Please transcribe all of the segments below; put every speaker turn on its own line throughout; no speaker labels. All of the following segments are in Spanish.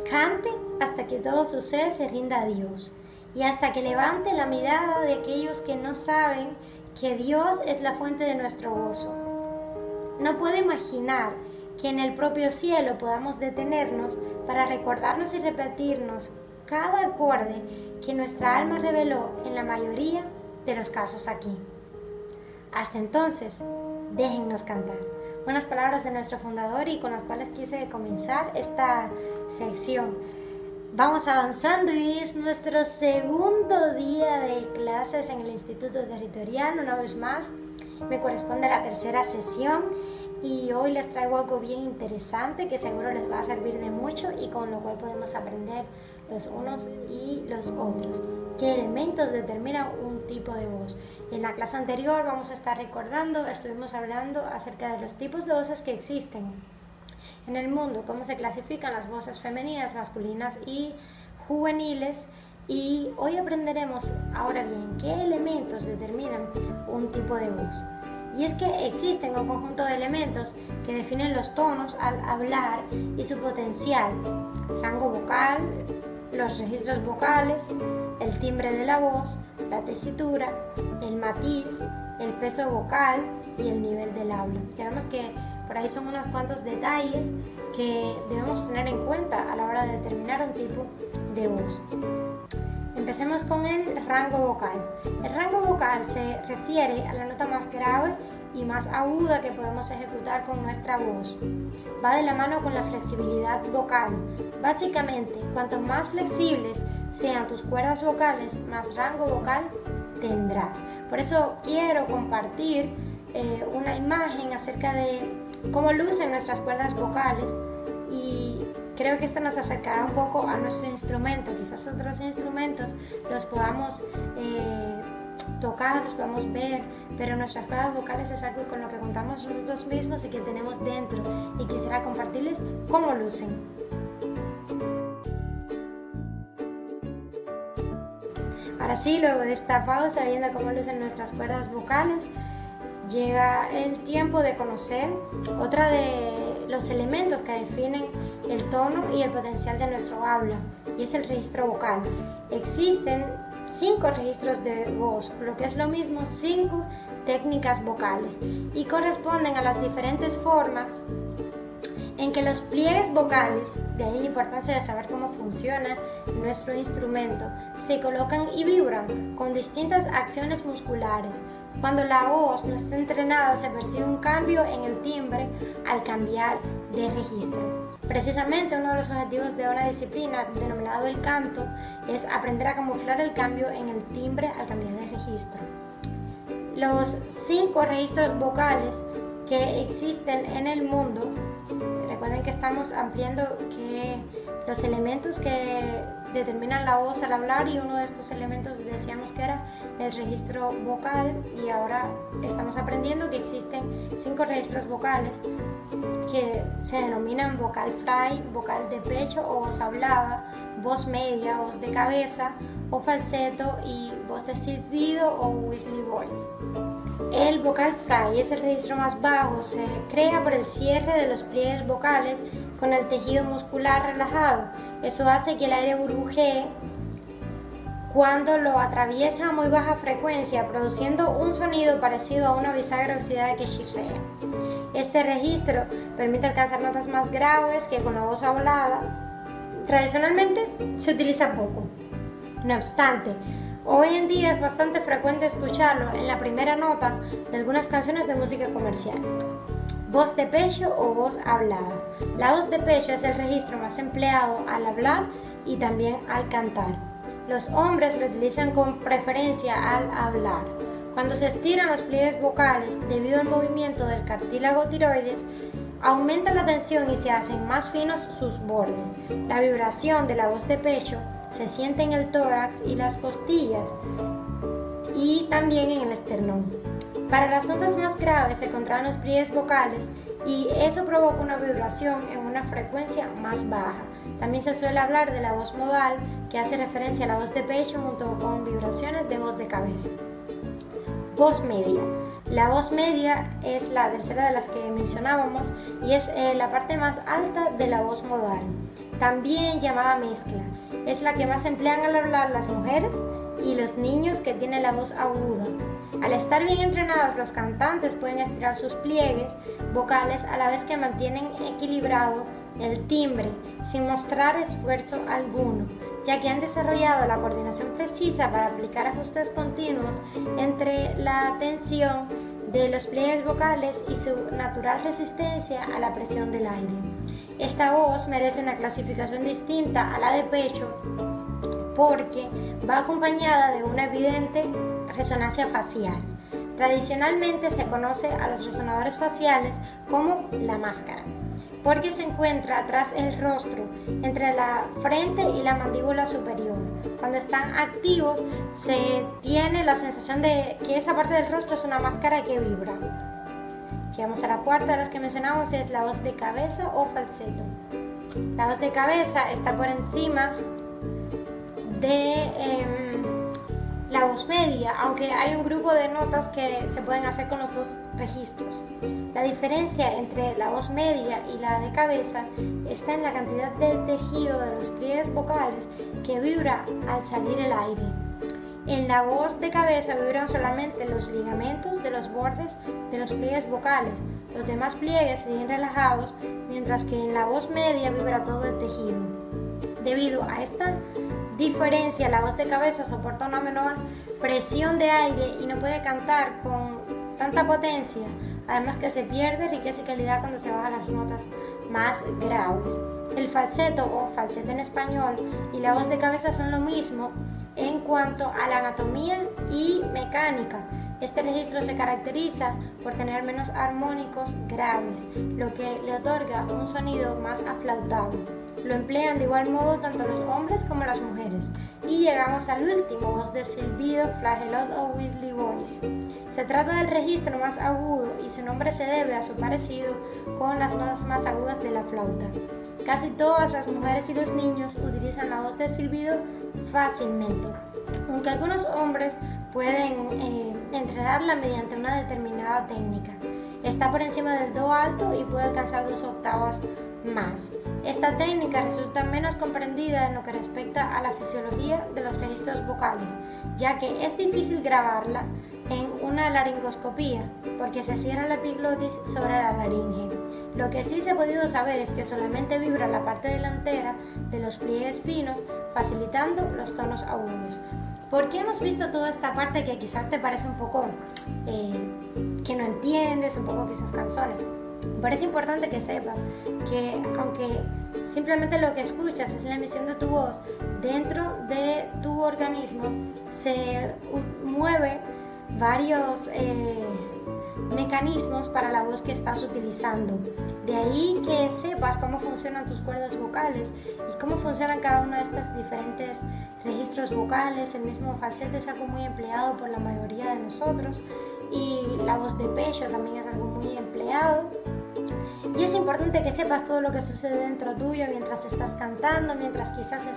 Cante hasta que todo su ser se rinda a Dios y hasta que levante la mirada de aquellos que no saben que Dios es la fuente de nuestro gozo. No puedo imaginar que en el propio cielo podamos detenernos para recordarnos y repetirnos cada acorde que nuestra alma reveló en la mayoría de los casos aquí. Hasta entonces, déjennos cantar. Unas palabras de nuestro fundador y con las cuales quise comenzar esta sección. Vamos avanzando y es nuestro segundo día de clases en el Instituto Territorial. Una vez más, me corresponde la tercera sesión y hoy les traigo algo bien interesante que seguro les va a servir de mucho y con lo cual podemos aprender los unos y los otros. ¿Qué elementos determinan un tipo de voz? En la clase anterior estuvimos hablando acerca de los tipos de voces que existen en el mundo, cómo se clasifican las voces femeninas, masculinas y juveniles. Y hoy aprenderemos, ahora bien, qué elementos determinan un tipo de voz. Y es que existen un conjunto de elementos que definen los tonos al hablar y su potencial, rango vocal, los registros vocales, el timbre de la voz, la tesitura, el matiz, el peso vocal y el nivel del habla. Ya vemos que por ahí son unos cuantos detalles que debemos tener en cuenta a la hora de determinar un tipo de voz. Empecemos con el rango vocal. El rango vocal se refiere a la nota más grave y más aguda que podemos ejecutar con nuestra voz. Va de la mano con la flexibilidad vocal. Básicamente, cuanto más flexibles sean tus cuerdas vocales, más rango vocal tendrás. Por eso quiero compartir una imagen acerca de cómo lucen nuestras cuerdas vocales y creo que esto nos acercará un poco a nuestro instrumento. Quizás otros instrumentos los podamos tocar, los podamos ver, pero nuestras cuerdas vocales es algo con lo que contamos nosotros mismos y que tenemos dentro, y quisiera compartirles cómo lucen. Ahora sí, luego de esta pausa, viendo cómo lucen nuestras cuerdas vocales, llega el tiempo de conocer otra de los elementos que definen el tono y el potencial de nuestro habla, y es el registro vocal. Existen 5 registros de voz, lo que es lo mismo 5 técnicas vocales, y corresponden a las diferentes formas en que los pliegues vocales, de ahí la importancia de saber cómo funciona nuestro instrumento, se colocan y vibran con distintas acciones musculares. Cuando la voz no está entrenada, se percibe un cambio en el timbre al cambiar de registro. Precisamente uno de los objetivos de una disciplina denominado el canto es aprender a camuflar el cambio en el timbre al cambiar de registro. Los 5 registros vocales que existen en el mundo, recuerden que estamos ampliando que los elementos que determinan la voz al hablar, y uno de estos elementos decíamos que era el registro vocal, y ahora estamos aprendiendo que existen 5 registros vocales que se denominan vocal fry, vocal de pecho o voz hablada, voz media, voz de cabeza o falseto y voz de silbido o whistly voice. El vocal fry es el registro más bajo, se crea por el cierre de los pliegues vocales con el tejido muscular relajado. Eso hace que el aire burbujee cuando lo atraviesa a muy baja frecuencia, produciendo un sonido parecido a una bisagra oxidada que chirrea. Este registro permite alcanzar notas más graves que con la voz hablada. Tradicionalmente se utiliza poco. No obstante, hoy en día es bastante frecuente escucharlo en la primera nota de algunas canciones de música comercial. Voz de pecho o voz hablada. La voz de pecho es el registro más empleado al hablar y también al cantar. Los hombres lo utilizan con preferencia al hablar. Cuando se estiran los pliegues vocales debido al movimiento del cartílago tiroides, aumenta la tensión y se hacen más finos sus bordes. La vibración de la voz de pecho se siente en el tórax y las costillas y también en el esternón. Para las notas más graves se contraen los pliegues vocales y eso provoca una vibración en una frecuencia más baja. También se suele hablar de la voz modal, que hace referencia a la voz de pecho junto con vibraciones de voz de cabeza. Voz media. La voz media es la tercera de las que mencionábamos y es la parte más alta de la voz modal. también llamada mezcla. Es la que más emplean al hablar las mujeres y los niños que tienen la voz aguda. Al estar bien entrenados, los cantantes pueden estirar sus pliegues vocales a la vez que mantienen equilibrado el timbre sin mostrar esfuerzo alguno, ya que han desarrollado la coordinación precisa para aplicar ajustes continuos entre la tensión de los pliegues vocales y su natural resistencia a la presión del aire. Esta voz merece una clasificación distinta a la de pecho porque va acompañada de una evidente resonancia facial. Tradicionalmente se conoce a los resonadores faciales como la máscara, porque se encuentra tras el rostro, entre la frente y la mandíbula superior. Cuando están activos, se tiene la sensación de que esa parte del rostro es una máscara que vibra. Llegamos a la cuarta de las que mencionamos, es la voz de cabeza o falseto. La voz de cabeza está por encima de la voz media, aunque hay un grupo de notas que se pueden hacer con los dos registros. La diferencia entre la voz media y la de cabeza está en la cantidad de tejido de los pliegues vocales que vibra al salir el aire. En la voz de cabeza vibran solamente los ligamentos de los bordes de los pliegues vocales. Los demás pliegues siguen relajados, mientras que en la voz media vibra todo el tejido. Debido a esta diferencia, la voz de cabeza soporta una menor presión de aire y no puede cantar con tanta potencia, además que se pierde riqueza y calidad cuando se bajan las notas más graves. El falseto o falsete en español y la voz de cabeza son lo mismo en cuanto a la anatomía y mecánica. Este registro se caracteriza por tener menos armónicos graves, lo que le otorga un sonido más aflautado. Lo emplean de igual modo tanto los hombres como las mujeres. Y llegamos al último, voz de silbido, flagelot o whistly voice. Se trata del registro más agudo y su nombre se debe a su parecido con las notas más agudas de la flauta. Casi todas las mujeres y los niños utilizan la voz de silbido fácilmente, aunque algunos hombres pueden entrenarla mediante una determinada técnica. Está por encima del do alto y puede alcanzar 2 octavas más. Esta técnica resulta menos comprendida en lo que respecta a la fisiología de los registros vocales, ya que es difícil grabarla en una laringoscopía porque se cierra la epiglotis sobre la laringe. Lo que sí se ha podido saber es que solamente vibra la parte delantera de los pliegues finos, facilitando los tonos agudos. ¿Por qué hemos visto toda esta parte que quizás te parece un poco que no entiendes, un poco quizás cansona? Me parece importante que sepas que aunque simplemente lo que escuchas es la emisión de tu voz, dentro de tu organismo se mueve varios mecanismos para la voz que estás utilizando. De ahí que sepas cómo funcionan tus cuerdas vocales y cómo funcionan cada una de estas diferentes registros vocales. El mismo falsete es algo muy empleado por la mayoría de nosotros y la voz de pecho también es algo muy empleado. Y es importante que sepas todo lo que sucede dentro tuyo mientras estás cantando, mientras quizás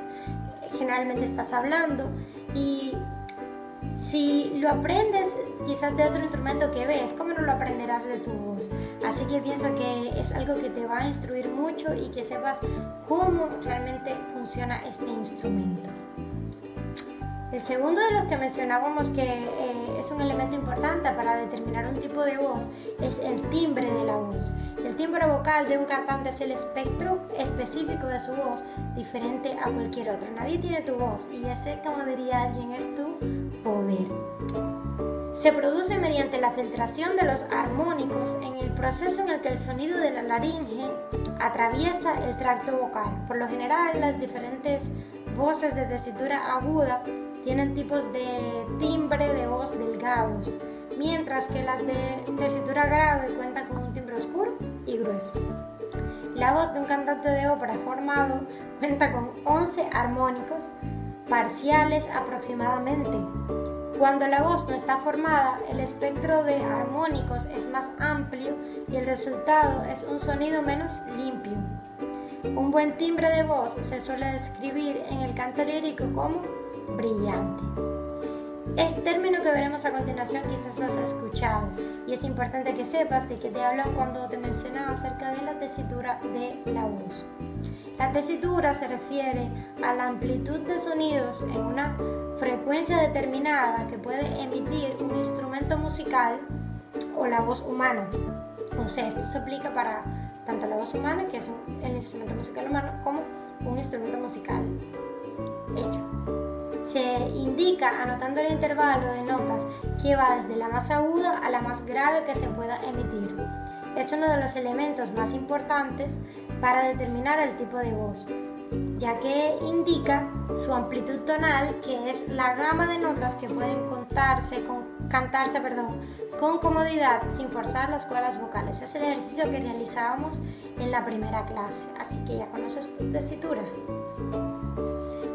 generalmente estás hablando. Y si lo aprendes quizás de otro instrumento que ves, ¿cómo no lo aprenderás de tu voz? Así que pienso que es algo que te va a instruir mucho y que sepas cómo realmente funciona este instrumento. El segundo de los que mencionábamos que es un elemento importante para determinar un tipo de voz es el timbre de la voz. El timbre vocal de un cantante es el espectro específico de su voz, diferente a cualquier otro. Nadie tiene tu voz y ese, como diría alguien, es tu poder. Se produce mediante la filtración de los armónicos en el proceso en el que el sonido de la laringe atraviesa el tracto vocal. Por lo general, las diferentes voces de tesitura aguda tienen tipos de timbre de voz delgados, mientras que las de tesitura grave cuentan con un timbre oscuro y grueso. La voz de un cantante de ópera formado cuenta con 11 armónicos parciales aproximadamente. Cuando la voz no está formada, el espectro de armónicos es más amplio y el resultado es un sonido menos limpio. Un buen timbre de voz se suele describir en el canto lírico como brillante. El término que veremos a continuación quizás lo has escuchado y es importante que sepas de que te hablan cuando te mencionaba acerca de la tesitura de la voz. La tesitura se refiere a la amplitud de sonidos en una frecuencia determinada que puede emitir un instrumento musical o la voz humana. O sea, esto se aplica para tanto la voz humana, que es el instrumento musical humano, como un instrumento musical hecho. Se indica anotando el intervalo de notas que va desde la más aguda a la más grave que se pueda emitir. Es uno de los elementos más importantes para determinar el tipo de voz, ya que indica su amplitud tonal, que es la gama de notas que pueden cantarse con comodidad sin forzar las cuerdas vocales. Es el ejercicio que realizábamos en la primera clase, así que ya conoces tu tesitura.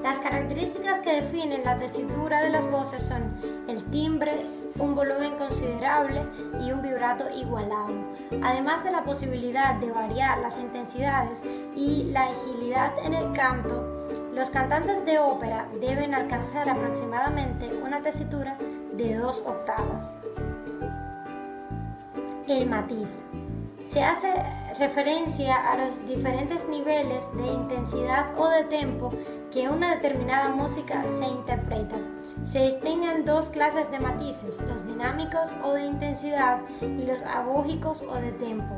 Las características que definen la tesitura de las voces son el timbre, un volumen considerable y un vibrato igualado, además de la posibilidad de variar las intensidades y la agilidad en el canto. Los cantantes de ópera deben alcanzar aproximadamente una tesitura de 2 octavas. El matiz. Se hace referencia a los diferentes niveles de intensidad o de tempo que una determinada música se interpreta. Se distinguen 2 clases de matices, los dinámicos o de intensidad y los agógicos o de tempo.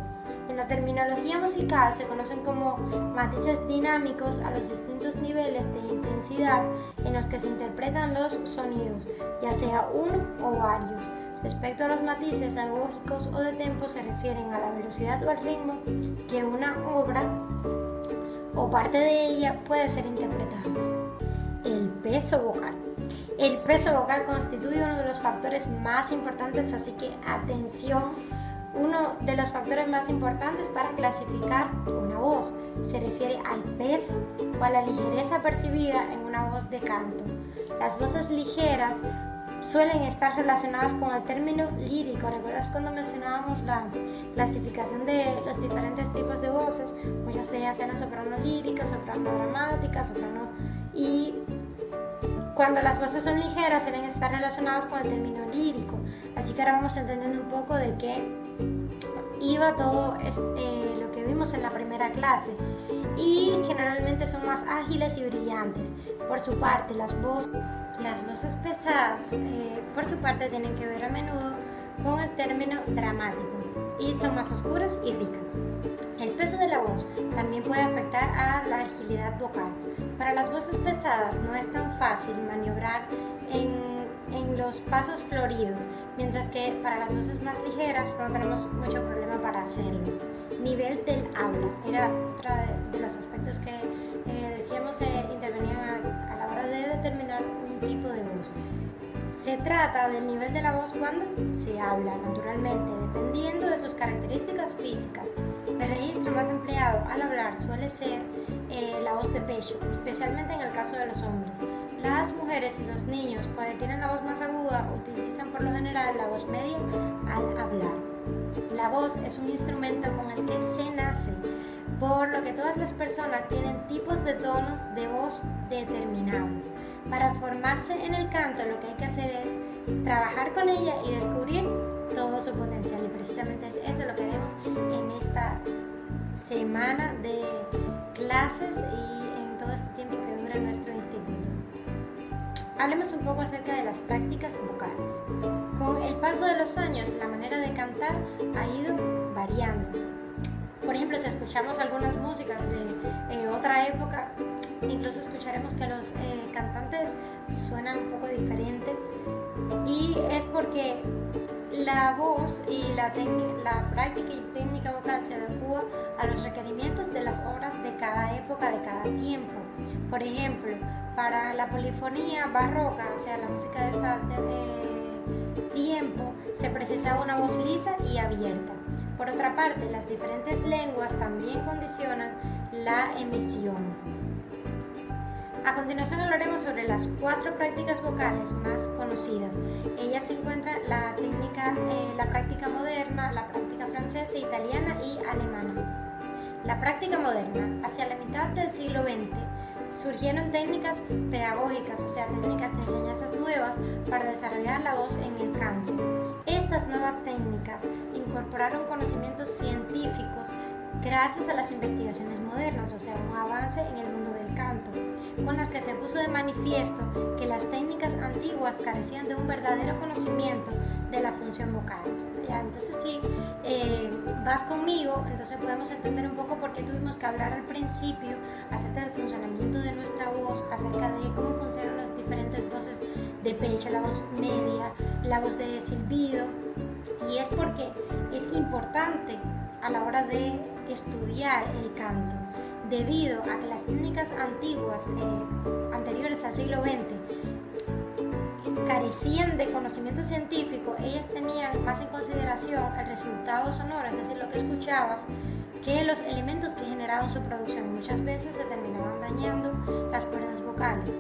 En la terminología musical se conocen como matices dinámicos a los distintos niveles de intensidad en los que se interpretan los sonidos, ya sea uno o varios. Respecto a los matices agógicos o de tempo, se refieren a la velocidad o al ritmo que una obra o parte de ella puede ser interpretada. El peso vocal. El peso vocal constituye uno de los factores más importantes, así que atención, uno de los factores más importantes para clasificar una voz. Se refiere al peso o a la ligereza percibida en una voz de canto. Las voces ligeras suelen estar relacionadas con el término lírico. ¿Recuerdas cuando mencionábamos la clasificación de los diferentes tipos de voces? Muchas de ellas eran soprano lírica, soprano dramática, soprano, y cuando las voces son ligeras suelen estar relacionadas con el término lírico. Así que ahora vamos entendiendo un poco de qué iba todo lo que vimos en la primera clase. Y generalmente son más ágiles y brillantes. Por su parte, las voces pesadas, por su parte, tienen que ver a menudo con el término dramático y son más oscuras y ricas. El peso de la voz también puede afectar a la agilidad vocal. Para las voces pesadas no es tan fácil maniobrar en los pasos floridos, mientras que para las voces más ligeras no tenemos mucho problema para hacerlo. Nivel del habla era otro de los aspectos que decíamos intervenían a la hora de determinar un tipo de voz. Se trata del nivel de la voz cuando se habla naturalmente, dependiendo de sus características físicas. El registro más empleado al hablar suele ser la voz de pecho, especialmente en el caso de los hombres. Las mujeres y los niños, cuando tienen la voz más aguda, utilizan por lo general la voz media al hablar. La voz es un instrumento con el que se nace, por lo que todas las personas tienen tipos de tonos de voz determinados. Para formarse en el canto, lo que hay que hacer es trabajar con ella y descubrir todo su potencial. Y precisamente es eso lo que haremos en esta semana de clases y en todo este tiempo que dura nuestro instituto. Hablemos un poco acerca de las prácticas vocales. Con el paso de los años, la manera de cantar ha ido variando. Por ejemplo, si escuchamos algunas músicas de otra época, incluso escucharemos que los cantantes suenan un poco diferente, y es porque la voz y la práctica y técnica vocal se adecua a los requerimientos de las obras de cada época, de cada tiempo. Por ejemplo, para la polifonía barroca, o sea, la música de este tiempo, se precisaba una voz lisa y abierta. Por otra parte, las diferentes lenguas también condicionan la emisión. A continuación hablaremos sobre las 4 prácticas vocales más conocidas. Ellas se encuentran la práctica moderna, la práctica francesa, italiana y alemana. La práctica moderna. Hacia la mitad del siglo XX surgieron técnicas pedagógicas, o sea, técnicas de enseñanzas nuevas para desarrollar la voz en el canto. Estas nuevas técnicas incorporaron conocimientos científicos gracias a las investigaciones modernas, o sea, un avance en el mundo del canto, con las que se puso de manifiesto que las técnicas antiguas carecían de un verdadero conocimiento de la función vocal. ¿Ya? Entonces, si vas conmigo, entonces podemos entender un poco por qué tuvimos que hablar al principio acerca del funcionamiento de nuestra voz, acerca de cómo funcionan las diferentes voces de pecho, la voz media, la voz de silbido, y es porque es importante a la hora de estudiar el canto, debido a que las técnicas antiguas, anteriores al siglo XX, carecían de conocimiento científico. Ellas tenían más en consideración el resultado sonoro, es decir, lo que escuchabas, que los elementos que generaban su producción. Muchas veces se terminaban dañando las cuerdas vocales.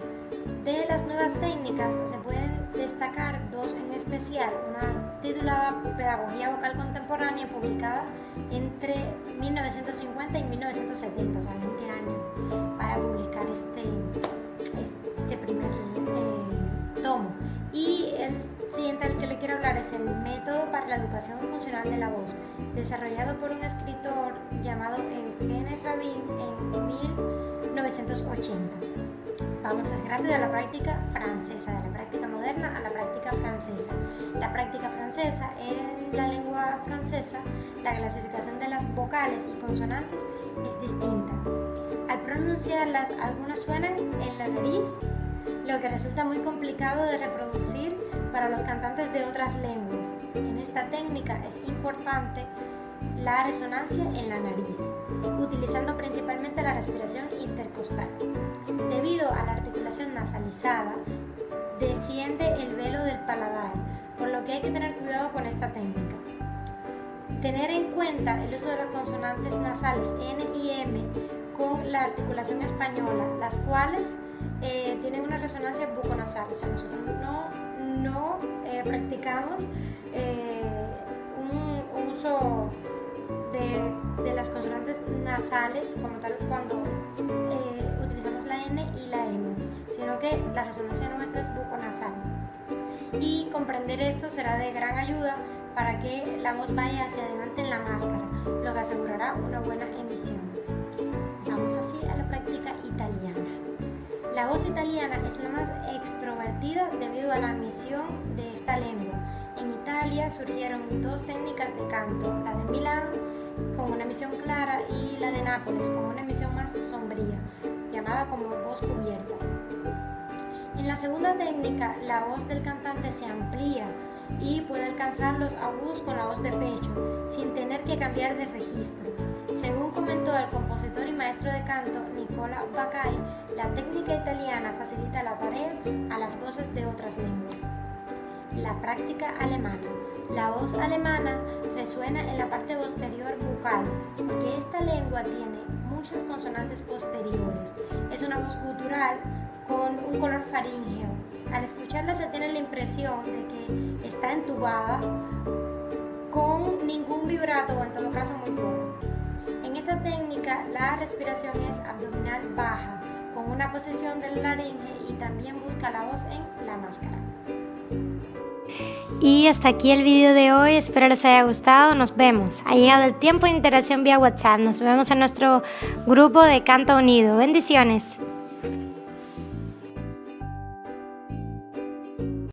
De las nuevas técnicas se pueden destacar dos en especial, una titulada Pedagogía Vocal Contemporánea, publicada entre 1950 y 1970, o sea, 20 años, para publicar este primer tomo. Y el siguiente al que le quiero hablar es el método para la educación funcional de la voz, desarrollado por un escritor llamado Eugene Rabin en 1980. Vamos a ir rápido a la práctica francesa, de la práctica moderna a la práctica francesa. La práctica francesa, en la lengua francesa, la clasificación de las vocales y consonantes es distinta. Al pronunciarlas, algunas suenan en la nariz, lo que resulta muy complicado de reproducir para los cantantes de otras lenguas. En esta técnica es importante la resonancia en la nariz, utilizando principalmente la respiración intercostal. Debido a la articulación nasalizada, desciende el velo del paladar, por lo que hay que tener cuidado con esta técnica. Tener en cuenta el uso de las consonantes nasales N y M con la articulación española, las cuales tienen una resonancia buconasal, o sea, nosotros no practicamos un uso de las consonantes nasales como tal cuando utilizamos la N y la M, sino que la resonancia nuestra es buconasal. Y comprender esto será de gran ayuda para que la voz vaya hacia adelante en la máscara, lo que asegurará una buena emisión. Vamos así a la práctica italiana. La voz italiana es la más extrovertida debido a la emisión de esta lengua. En Italia surgieron dos técnicas de canto, la de Milán con una emisión clara y la de Nápoles con una emisión más sombría, llamada como voz cubierta. En la segunda técnica, la voz del cantante se amplía y puede alcanzar los agudos con la voz de pecho, sin tener que cambiar de registro. Según comentó el compositor y maestro de canto Nicola Baccai, la técnica italiana facilita la tarea a las voces de otras lenguas. La práctica alemana. La voz alemana resuena en la parte posterior bucal, porque esta lengua tiene muchas consonantes posteriores. Es una voz gutural con un color faríngeo. Al escucharla se tiene la impresión de que está entubada con ningún vibrato o en todo caso muy poco. En esta técnica la respiración es abdominal baja, con una posición del laringe y también busca la voz en la máscara.
Y hasta aquí el vídeo de hoy, espero les haya gustado, nos vemos. Ha llegado el tiempo de interacción vía WhatsApp, nos vemos en nuestro grupo de Canto Unido. Bendiciones.